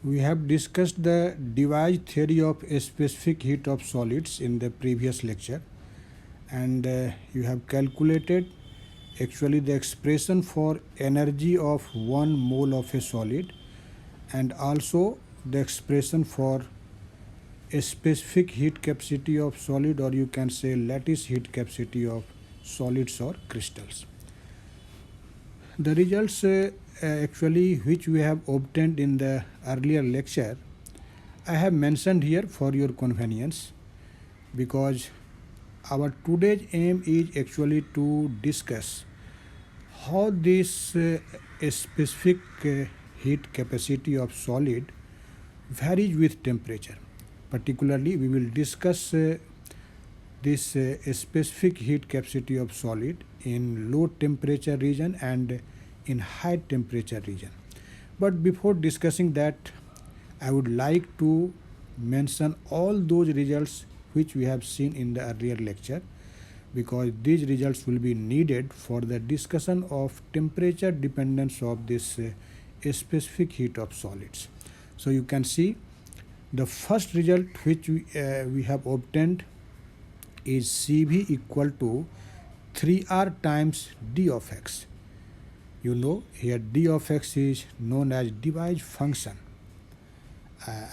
We have discussed the device theory of a specific heat of solids in the previous lecture, and you have calculated actually the expression for energy of 1 mole of a solid, and also the expression for a specific heat capacity of solid, or you can say lattice heat capacity of solids or crystals. The results actually which we have obtained in the earlier lecture I have mentioned here for your convenience, because our today's aim is actually to discuss how this specific heat capacity of solid varies with temperature. Particularly, we will discuss this specific heat capacity of solid in low temperature region and in high temperature region. But before discussing that, I would like to mention all those results which we have seen in the earlier lecture, because these results will be needed for the discussion of temperature dependence of this specific heat of solids. So you can see the first result which we have obtained is Cv equal to 3R times d of x. You know here d of x is known as device function.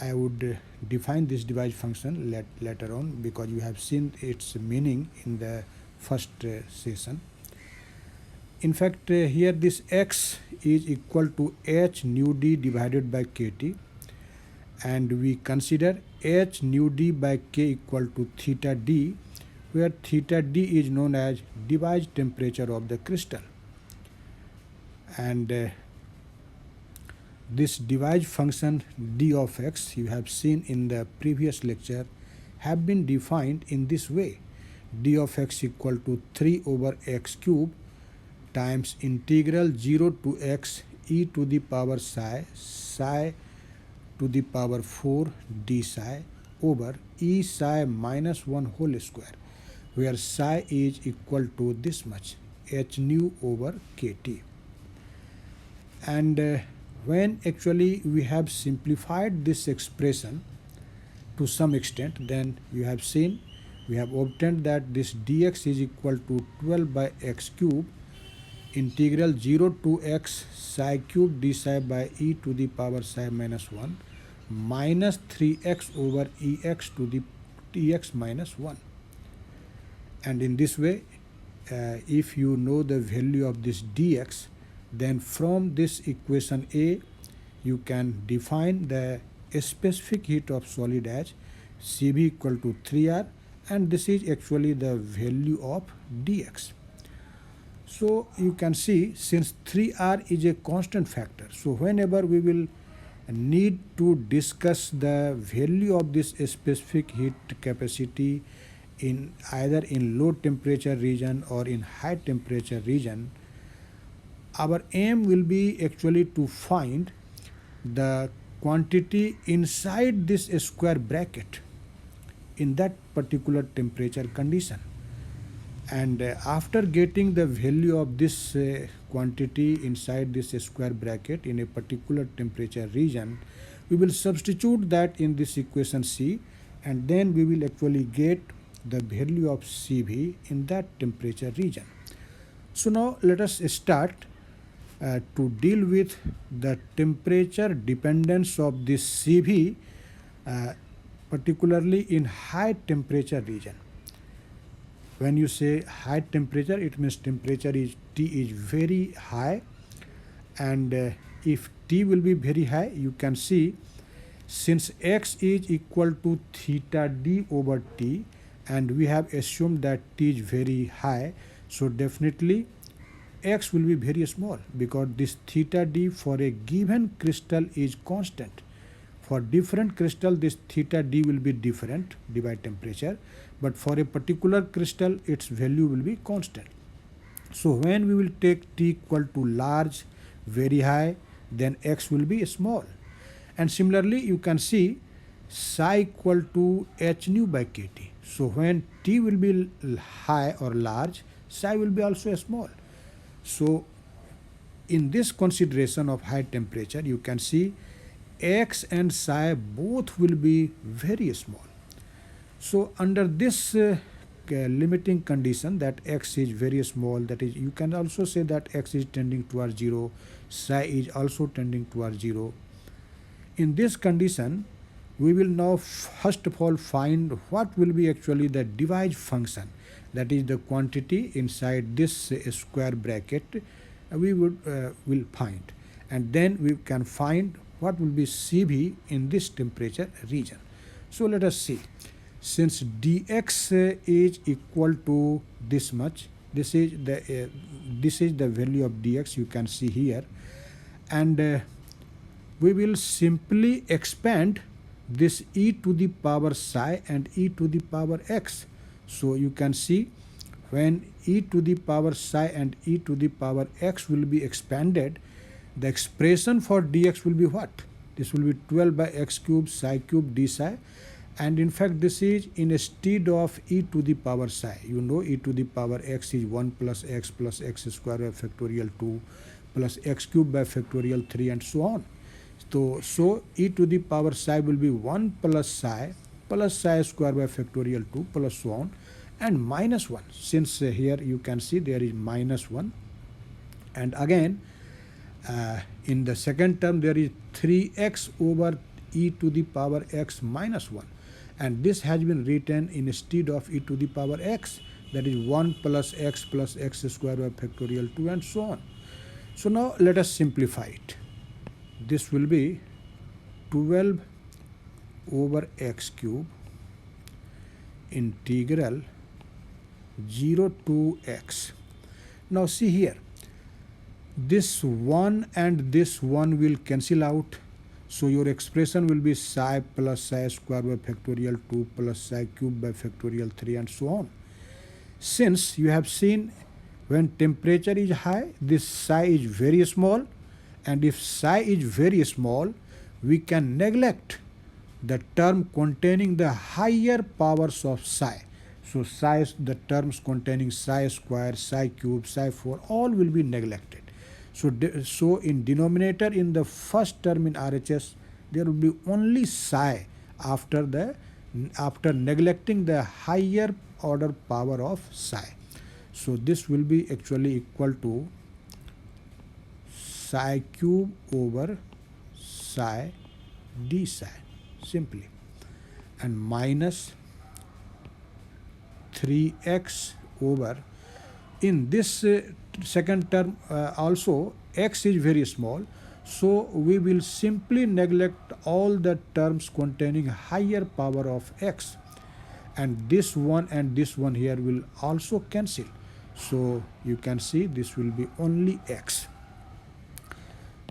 I would define this device function later on, because you have seen its meaning in the first session. In fact, here this x is equal to h nu d divided by kt, and we consider h nu d by k equal to theta d, where theta d is known as device temperature of the crystal. And this device function d of x you have seen in the previous lecture have been defined in this way: d of x equal to 3 over x cube times integral 0 to x e to the power psi to the power 4 d psi over e psi minus 1 whole square, where psi is equal to this much, h nu over kt. And when actually we have simplified this expression to some extent, then you have seen we have obtained that this dx is equal to 12 by x cube integral 0 to x psi cube d psi by e to the power psi minus 1 minus 3x over ex to the tx minus 1. And in this way, if you know the value of this dx, then from this equation A you can define the specific heat of solid as Cv equal to 3R, and this is actually the value of dx. So you can see, since 3R is a constant factor, so whenever we will need to discuss the value of this specific heat capacity in either in low temperature region or in high temperature region, our aim will be actually to find the quantity inside this square bracket in that particular temperature condition. And after getting the value of this quantity inside this square bracket in a particular temperature region, we will substitute that in this equation C, and then we will actually get the value of Cv in that temperature region. So now let us start to deal with the temperature dependence of this Cv, particularly in high temperature region. When you say high temperature, it means temperature is T is very high, and if T will be very high, you can see, since x is equal to theta d over T, and we have assumed that T is very high, so definitely x will be very small, because this theta d for a given crystal is constant. For different crystal, this theta d will be different by temperature, but for a particular crystal its value will be constant. So when we will take T equal to large, very high, then x will be small. And similarly you can see psi equal to h nu by kt. So when T will be high or large, psi will be also small. So in this consideration of high temperature, you can see x and psi both will be very small. So under this limiting condition that x is very small, that is, you can also say that x is tending towards 0, psi is also tending towards 0. In this condition, we will now first of all find what will be actually the divide function, that is the quantity inside this square bracket we will find, and then we can find what will be Cv in this temperature region. So let us see. Since dx is equal to this much, this is the value of dx, you can see here, and we will simply expand this e to the power psi and e to the power x. So you can see when e to the power psi and e to the power x will be expanded, the expression for dx will be what? This will be 12 by x cube psi cube d psi, and in fact this is instead of e to the power psi. You know e to the power x is 1 plus x square by factorial 2 plus x cube by factorial 3 and so on. So e to the power psi will be 1 plus psi square by factorial 2 plus so on, and minus 1, since here you can see there is minus 1, and again in the second term there is 3x over e to the power x minus 1, and this has been written instead of e to the power x, that is 1 plus x square by factorial 2 and so on. So now let us simplify it. This will be 12 over x cube integral 0 to x. Now see here, this 1 and this 1 will cancel out, so your expression will be psi plus psi square by factorial 2 plus psi cube by factorial 3 and so on. Since you have seen when temperature is high, this psi is very small, and if psi is very small, we can neglect the term containing the higher powers of psi. So psi, the terms containing psi square, psi cube, psi 4, all will be neglected. So in denominator in the first term in RHS, there will be only psi after neglecting the higher order power of psi. So this will be actually equal to psi cube over psi d psi simply, and minus 3x over, in this second term also x is very small, so we will simply neglect all the terms containing higher power of x, and this one here will also cancel. So you can see this will be only x.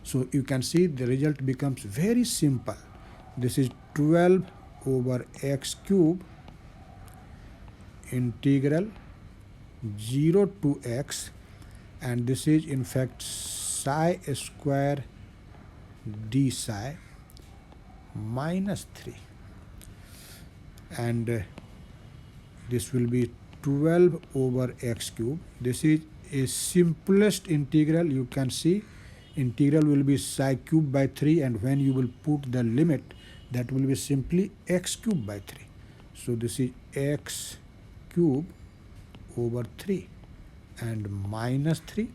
So you can see the result becomes very simple. This is 12 over x cube integral 0 to x, and this is in fact psi square d psi minus 3, and this will be 12 over x cube. This is a simplest integral. You can see integral will be psi cube by 3, and when you will put the limit, that will be simply x cube by 3. So this is x cube over 3 and minus 3.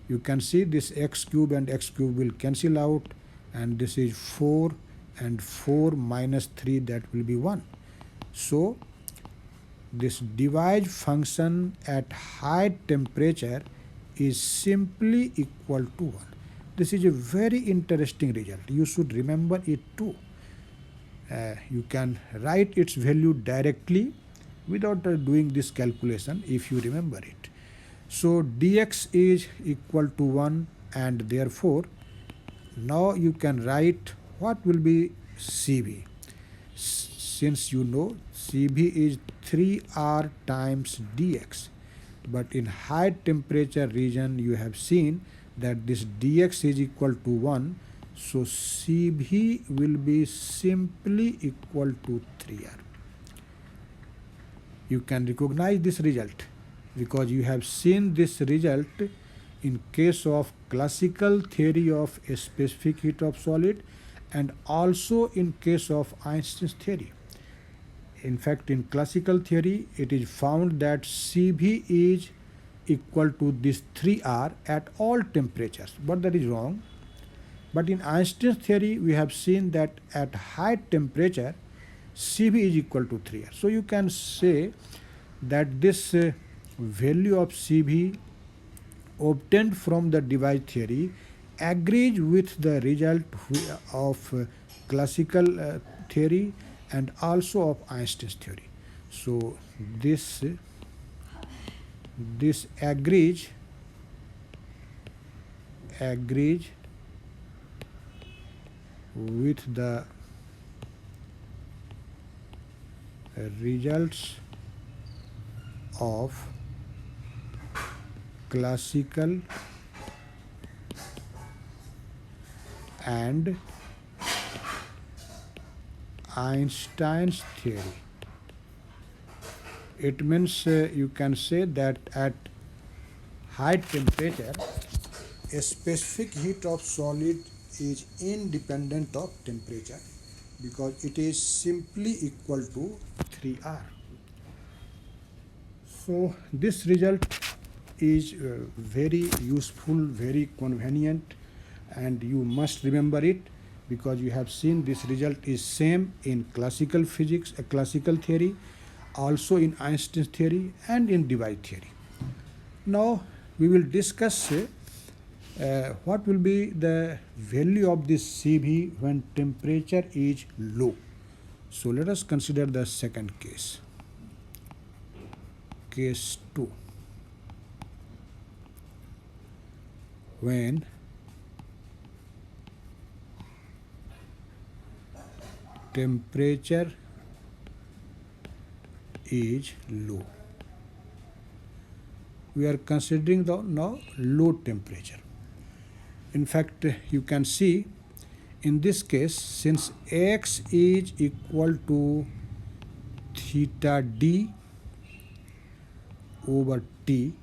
You can see this x cube and x cube will cancel out, and this is 4 and 4 minus 3, that will be 1. So this divide function at high temperature is simply equal to 1. This is a very interesting result. You should remember it too. You can write its value directly without doing this calculation if you remember it. So dx is equal to 1, and therefore now you can write what will be Cv. Since you know Cv is 3R times dx, but in high temperature region you have seen that this dx is equal to 1, so Cv will be simply equal to 3R. You can recognize this result because you have seen this result in case of classical theory of a specific heat of solid and also in case of Einstein's theory. In fact, in classical theory, it is found that Cv is equal to this 3R at all temperatures, but that is wrong. But in Einstein's theory, we have seen that at high temperature, Cv is equal to 3R. So you can say that this value of Cv obtained from the device theory agrees with the result of classical theory and also of Einstein's theory. So this agrees with the results of classical and Einstein's theory. It means you can say that at high temperature, a specific heat of solid is independent of temperature because it is simply equal to 3R. So this result is very useful, very convenient, and you must remember it because you have seen this result is same in classical physics, classical theory, also in Einstein's theory and in device theory. Now we will discuss what will be the value of this Cv when temperature is low. So let us consider the second case. Case 2. When temperature is low. We are considering the now low temperature. In fact, you can see in this case, since x is equal to theta d over t,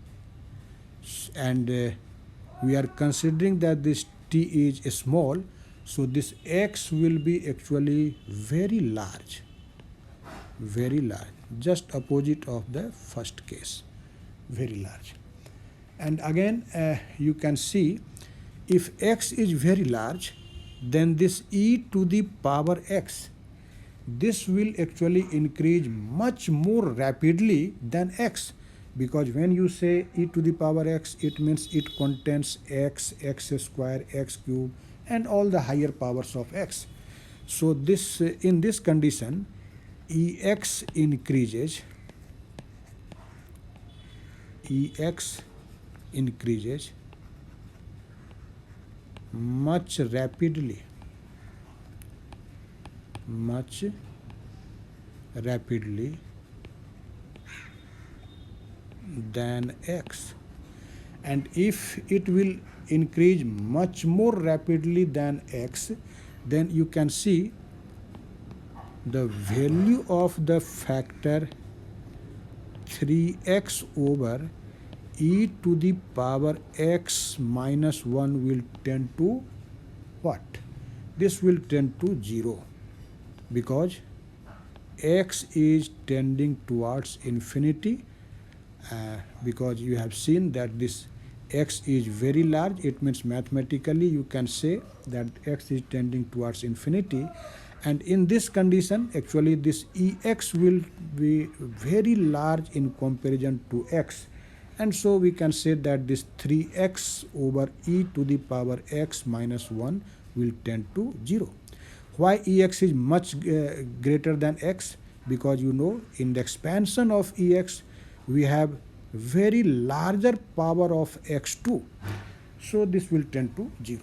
and we are considering that this t is small, so this x will be actually very large, just opposite of the first case, very large. And again, you can see if x is very large, then this e to the power x, this will actually increase much more rapidly than x, because when you say e to the power x, it means it contains x, x square, x cube, and all the higher powers of x. So this in this condition, ex increases much rapidly than x. And if it will increase much more rapidly than x, then you can see the value of the factor 3x over e to the power x minus 1 will tend to what? This will tend to 0 because x is tending towards infinity, because you have seen that this x is very large. It means mathematically you can say that x is tending towards infinity, and in this condition actually this ex will be very large in comparison to x, and so we can say that this 3x over e to the power x minus 1 will tend to 0. Why ex is much greater than x? Because you know in the expansion of ex we have very larger power of x2, so this will tend to 0.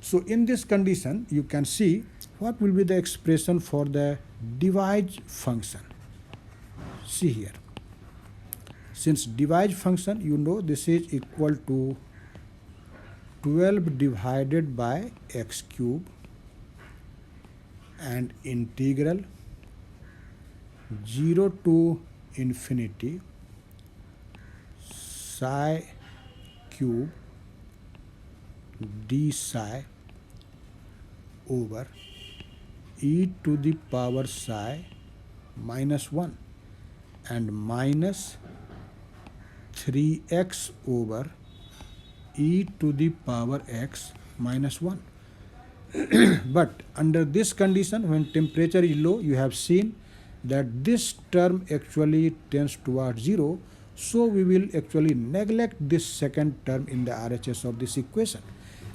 So in this condition you can see what will be the expression for the device function. See here, since device function, you know this is equal to 12 divided by x cube and integral 0 to infinity psi cube d psi over e to the power psi minus 1 and minus 3x over e to the power x minus 1. But under this condition, when temperature is low, you have seen that this term actually tends towards 0. So we will actually neglect this second term in the RHS of this equation.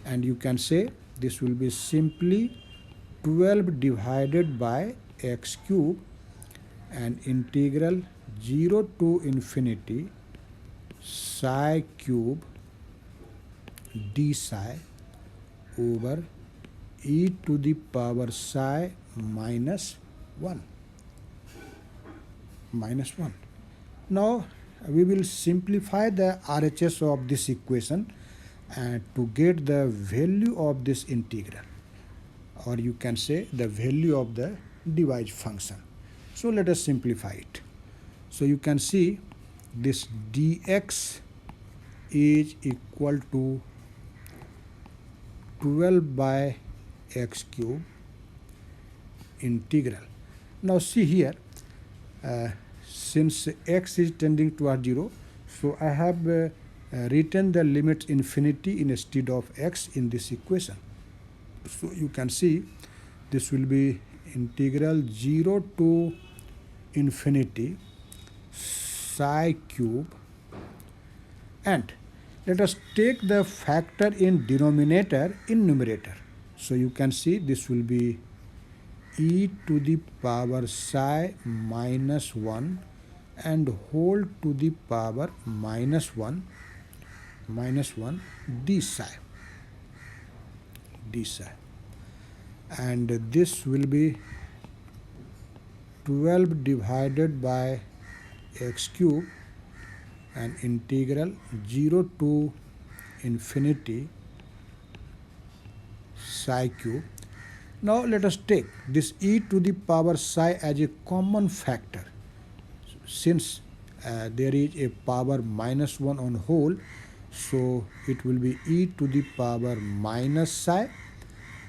And you can say this will be simply 12 divided by x cube and integral 0 to infinity psi cube d psi over e to the power psi minus 1. Now we will simplify the RHS of this equation to get the value of this integral, or you can say the value of the device function. So let us simplify it. So you can see this dx is equal to 12 by x cube integral. Now see here, since x is tending towards 0, so I have written the limit infinity instead of x in this equation. So you can see this will be integral 0 to infinity psi cube, and let us take the factor in denominator in numerator. So you can see this will be e to the power psi minus 1 and whole to the power minus 1 d psi, and this will be 12 divided by x cube and integral 0 to infinity psi cube. Now let us take this e to the power psi as a common factor. Since there is a power minus 1 on whole, so it will be e to the power minus psi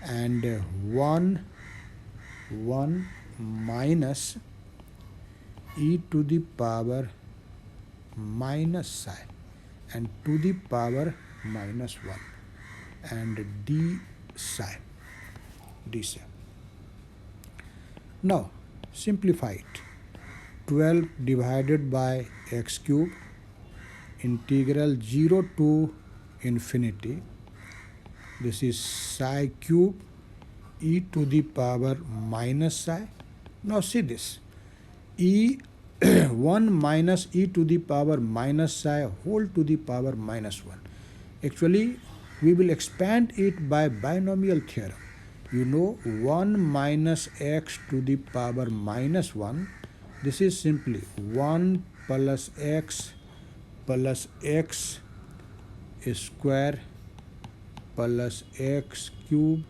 and 1 minus e to the power minus psi and to the power minus 1 and d psi. Now simplify it. 12 divided by x cube integral 0 to infinity, this is psi cube e to the power minus psi. Now see this, 1 minus e to the power minus psi whole to the power minus 1. Actually we will expand it by binomial theorem. You know, 1 minus x to the power minus 1, this is simply 1 plus x square plus x cube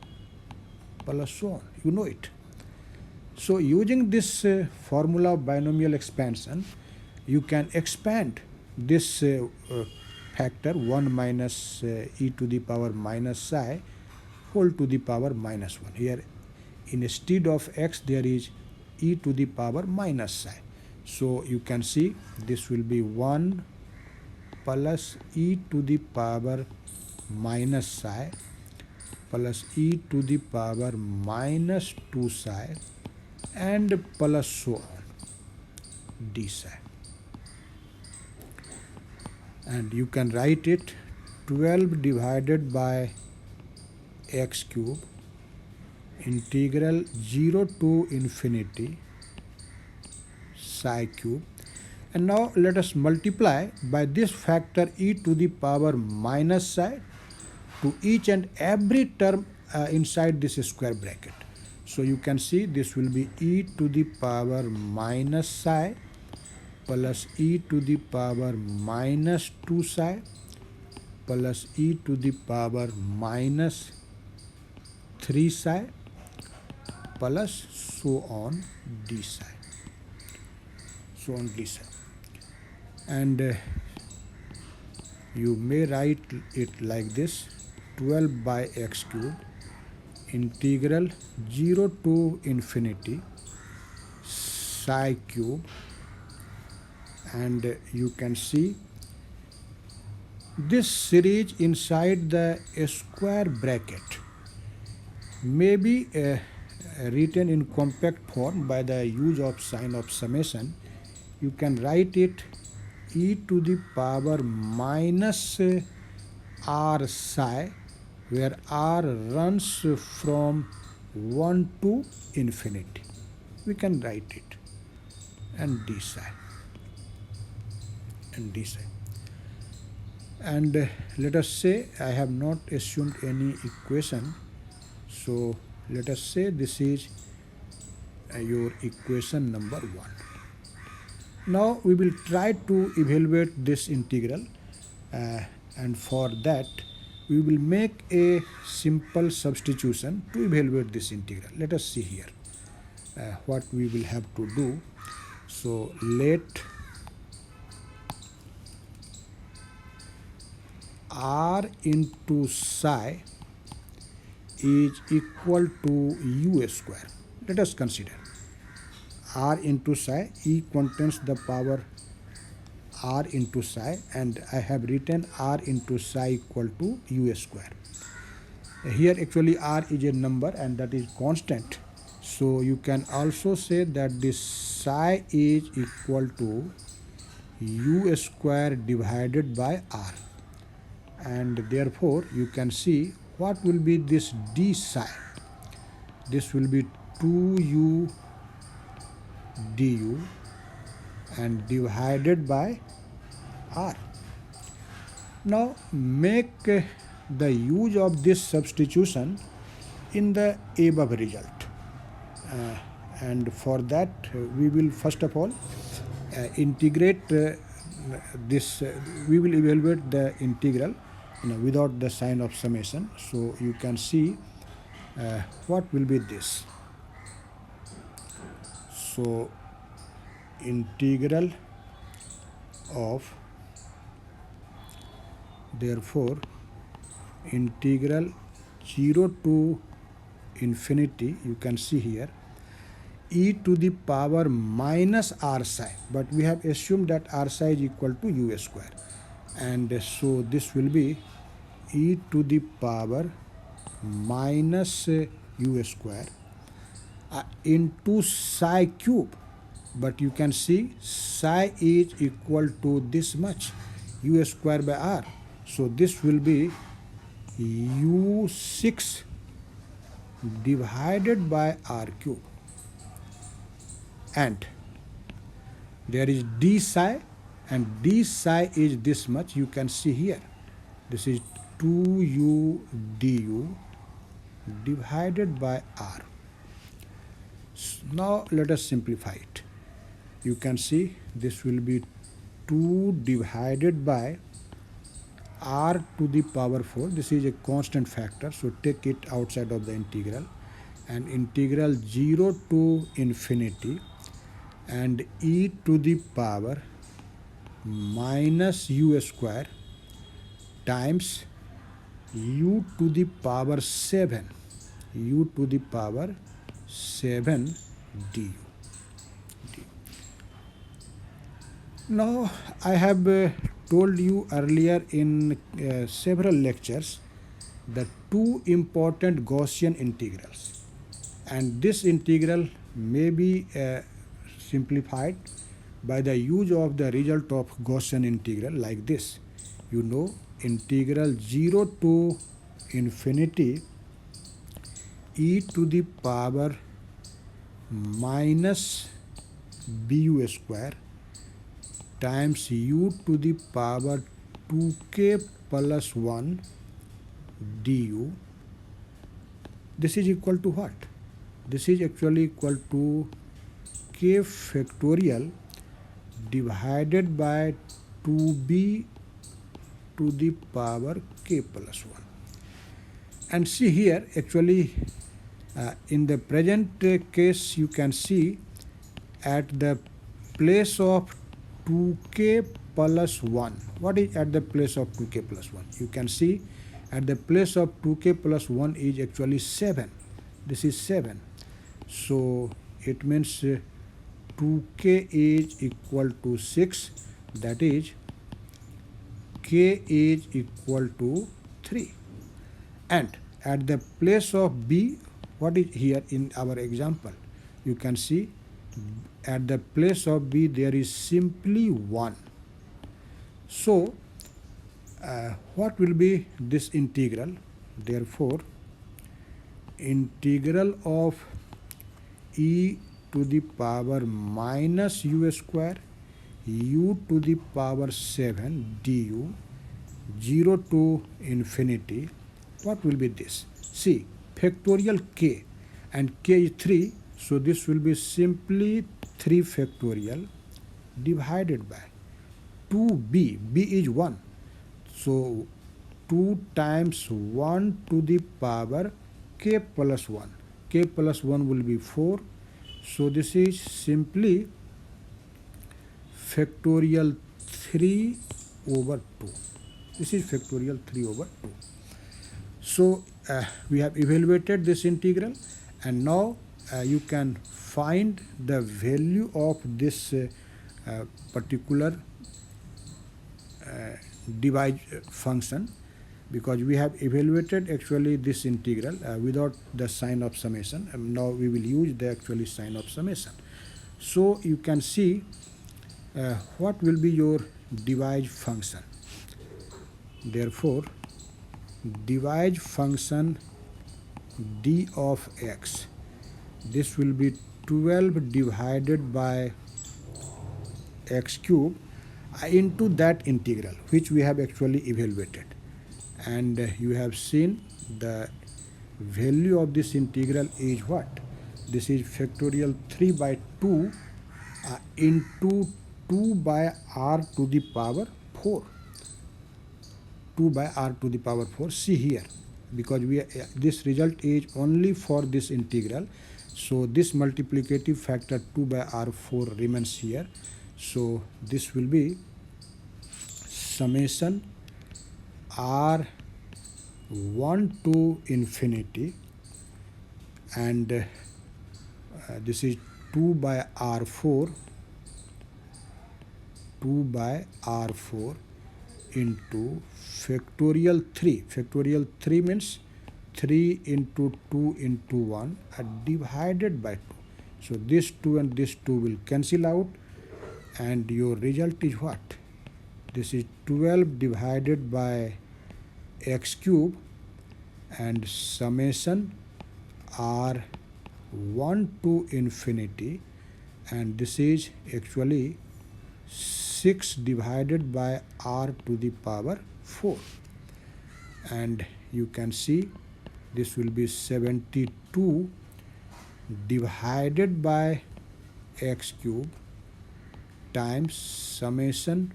plus so on. You know it. So using this formula of binomial expansion, you can expand this factor 1 minus e to the power minus psi whole to the power minus 1. Here instead of x there is e to the power minus psi. So you can see this will be 1 plus e to the power minus psi plus e to the power minus 2 psi and plus so on d psi. And you can write it 12 divided by x cube integral 0 to infinity psi cube. And now let us multiply by this factor e to the power minus psi to each and every term inside this square bracket. So you can see this will be e to the power minus psi plus e to the power minus 2 psi plus e to the power minus 3 psi plus so on d psi. And you may write it like this, 12 by x cube integral 0 to infinity psi cube, and you can see this series inside the square bracket may be written in compact form by the use of sign of summation. You can write it e to the power minus r psi, where r runs from 1 to infinity. We can write it, and d psi, and d psi. And let us say I have not assumed any equation, so let us say this is your equation number 1. Now we will try to evaluate this integral, and for that we will make a simple substitution to evaluate this integral. Let us see here what we will have to do. So let r into psi is equal to u square. Let us consider r into psi. E contains the power r into psi, and I have written r into psi equal to u square. Here actually r is a number and that is constant, so you can also say that this psi is equal to u square divided by r, and therefore you can see what will be this d psi. This will be 2u du and divided by r. Now make the use of this substitution in the above result, and for that we will first of all integrate this. We will evaluate the integral without the sign of summation, so you can see what will be this. So integral of, therefore integral 0 to infinity, you can see here, e to the power minus r psi, but we have assumed that r psi is equal to u square, and so this will be e to the power minus u square into psi cube, but you can see psi is equal to this much, u square by r, so this will be u6 divided by r cube, and there is d psi, and d psi is this much. You can see here, this is 2u du divided by r. Now let us simplify it. You can see this will be 2 divided by r to the power 4. This is a constant factor, so take it outside of the integral, and integral 0 to infinity and e to the power minus u square times u to the power 7, u to the power 7 du. Now I have told you earlier in several lectures the two important Gaussian integrals, and this integral may be simplified by the use of the result of Gaussian integral like this. You know, integral 0 to infinity e to the power minus bu square times u to the power 2k plus 1 du. This is equal to what? This is actually equal to k factorial divided by 2b to the power k plus 1. And see here, actually in the present case, you can see at the place of 2k plus 1. What is at the place of 2k plus 1? You can see at the place of 2k plus 1 is actually 7. this is 7. So it means 2k is equal to 6, that is k is equal to 3. And at the place of b, what is here in our example? You can see at the place of b there is simply 1. So what will be this integral? Therefore, integral of e to the power minus u square u to the power 7 du 0 to infinity, what will be this? See, factorial k, and k is 3, so this will be simply 3 factorial divided by 2b, b is 1, so 2 times 1 to the power k plus 1, k plus 1 will be 4, so this is simply factorial 3 over 2. This is factorial 3 over 2. So we have evaluated this integral, and now you can find the value of this particular divide function, because we have evaluated actually this integral without the sign of summation, and now we will use the actually sign of summation. So you can see what will be your divide function. Therefore, divide function d of x, this will be 12 divided by x cube into that integral which we have actually evaluated, and you have seen the value of this integral is what? This is factorial 3 by 2 into 2 by r to the power 4. 2 by r to the power 4. See here, because this result is only for this integral, so this multiplicative factor 2 by r4 remains here. So this will be summation r1 to infinity, and this is 2 by r4, 2 by r4 into factorial 3. Factorial 3 means 3 into 2 into 1 divided by 2. So this 2 and this 2 will cancel out, and your result is what? This is 12 divided by x cube, and summation r1 to infinity, and this is actually 6 divided by r to the power 4, and you can see this will be 72 divided by x cube times summation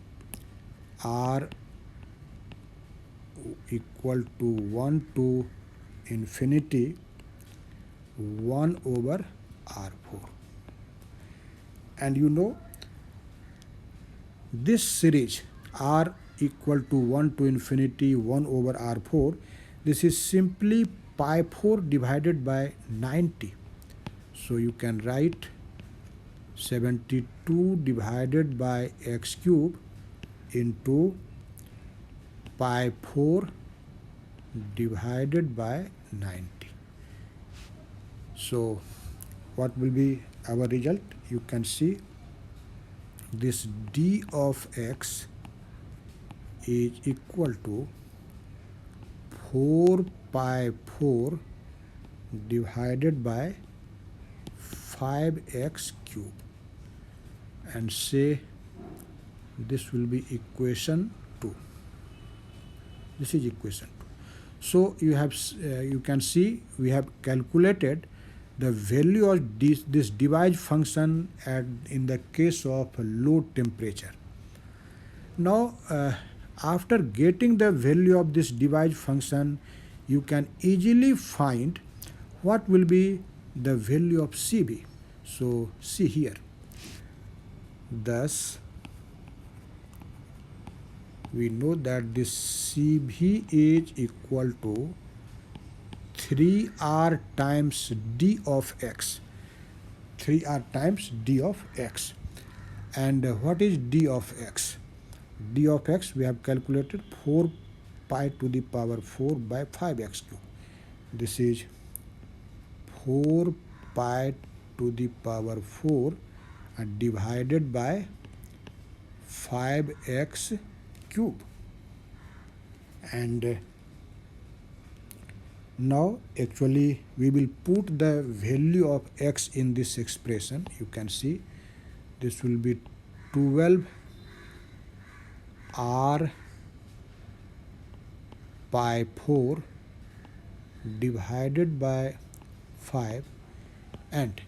r equal to 1 to infinity 1 over r4. And you know, this series r equal to 1 to infinity 1 over r4, this is simply pi 4 divided by 90. So you can write 72 divided by x cube into pi 4 divided by 90. So what will be our result? You can see this d of x is equal to 4 pi 4 divided by 5x cube, and say this will be equation 2. This is equation 2. So you can see we have calculated the value of this divide function in the case of low temperature. Now after getting the value of this divide function, you can easily find what will be the value of CB. So see here, thus we know that this CB is equal to 3r times d of x. 3r times d of x. And what is d of x? D of x we have calculated 4 pi to the power 4 by 5x cube. This is 4 pi to the power 4 divided by 5x cube. And now actually we will put the value of x in this expression. You can see this will be 12 r pi 4 divided by 5, and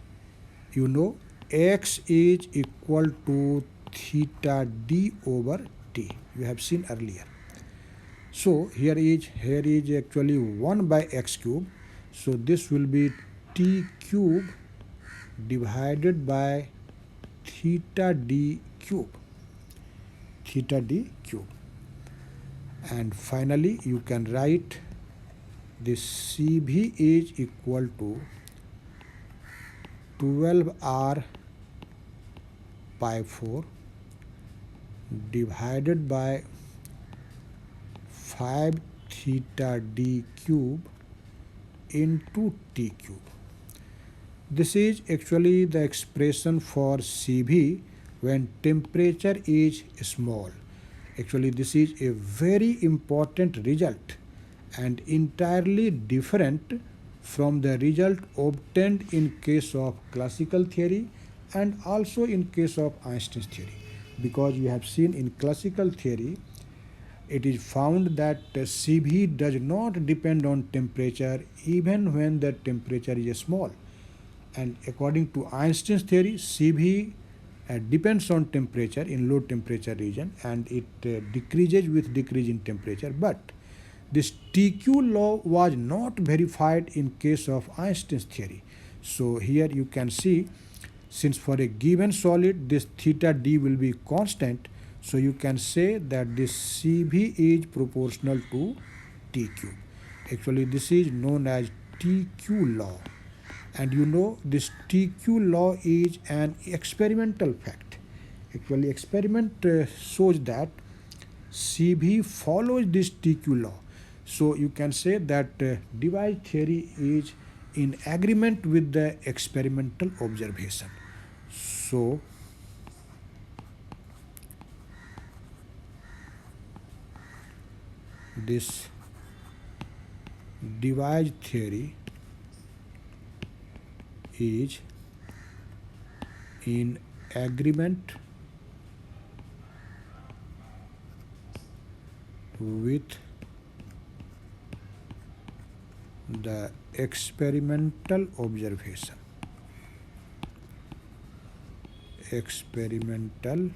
you know x is equal to theta d over t. You have seen earlier. So here is actually 1 by x cube. So this will be t cube divided by theta d cube. Theta d cube. And finally you can write this Cv is equal to 12r pi 4 divided by 5 theta d cube into t cube. This is actually the expression for Cv when temperature is small. Actually this is a very important result and entirely different from the result obtained in case of classical theory and also in case of Einstein's theory, because we have seen in classical theory it is found that Cv does not depend on temperature even when the temperature is small, and according to Einstein's theory Cv depends on temperature in low temperature region and it decreases with decrease in temperature, but this TQ law was not verified in case of Einstein's theory. So here you can see, since for a given solid this theta d will be constant, so you can say that this Cv is proportional to TQ. Actually this is known as TQ law, and you know this TQ law is an experimental fact. Actually experiment shows that Cv follows this TQ law. So you can say that device theory is in agreement with the experimental observation. So this device theory is in agreement with the experimental observation. Experimental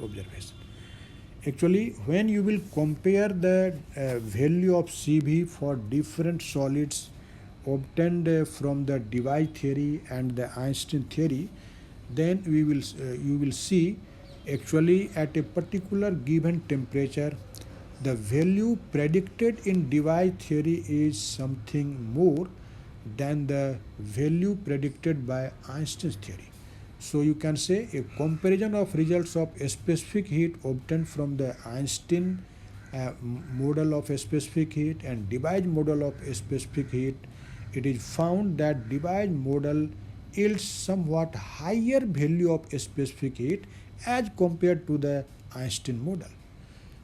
observation. Actually when you will compare the value of Cv for different solids obtained from the device theory and the Einstein theory, then you will see actually at a particular given temperature the value predicted in device theory is something more than the value predicted by Einstein's theory. So you can say a comparison of results of a specific heat obtained from the Einstein model of a specific heat and device model of a specific heat, it is found that device model yields somewhat higher value of a specific heat as compared to the Einstein model.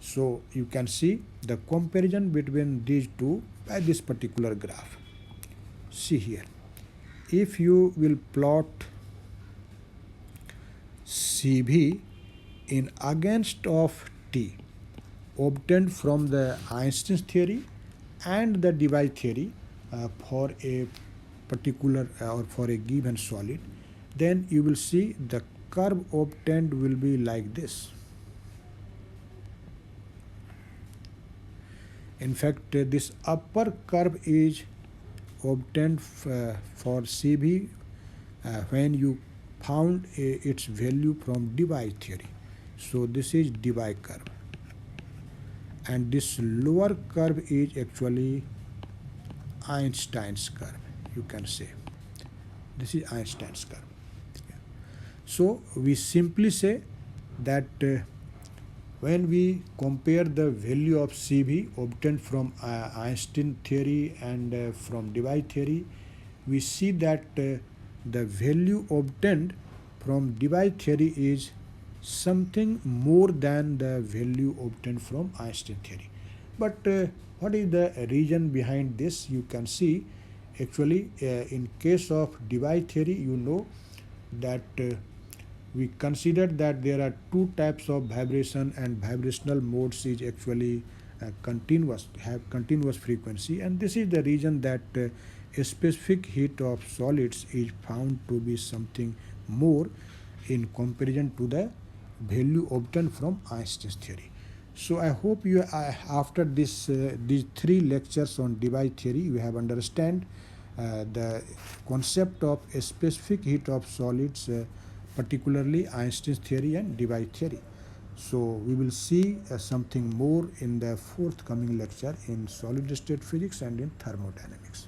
So you can see the comparison between these two by this particular graph. See here, if you will plot Cv in against of T obtained from the Einstein's theory and the device theory for a particular or for a given solid, then you will see the curve obtained will be like this. In fact, this upper curve is obtained for Cv when you found its value from device theory. So this is Debye curve, and this lower curve is actually Einstein's curve, you can say. This is Einstein's curve. So we simply say that when we compare the value of CV obtained from Einstein theory and from Debye theory, we see that the value obtained from Debye theory is something more than the value obtained from Einstein theory. But what is the reason behind this? You can see actually in case of Debye theory, you know that we considered that there are two types of vibration, and vibrational modes is actually continuous, have continuous frequency, and this is the reason that a specific heat of solids is found to be something more in comparison to the value obtained from Einstein's theory. So I hope you after these three lectures on Debye theory, you have understand the concept of a specific heat of solids, particularly Einstein's theory and Debye theory. So we will see something more in the forthcoming lecture in solid state physics and in thermodynamics.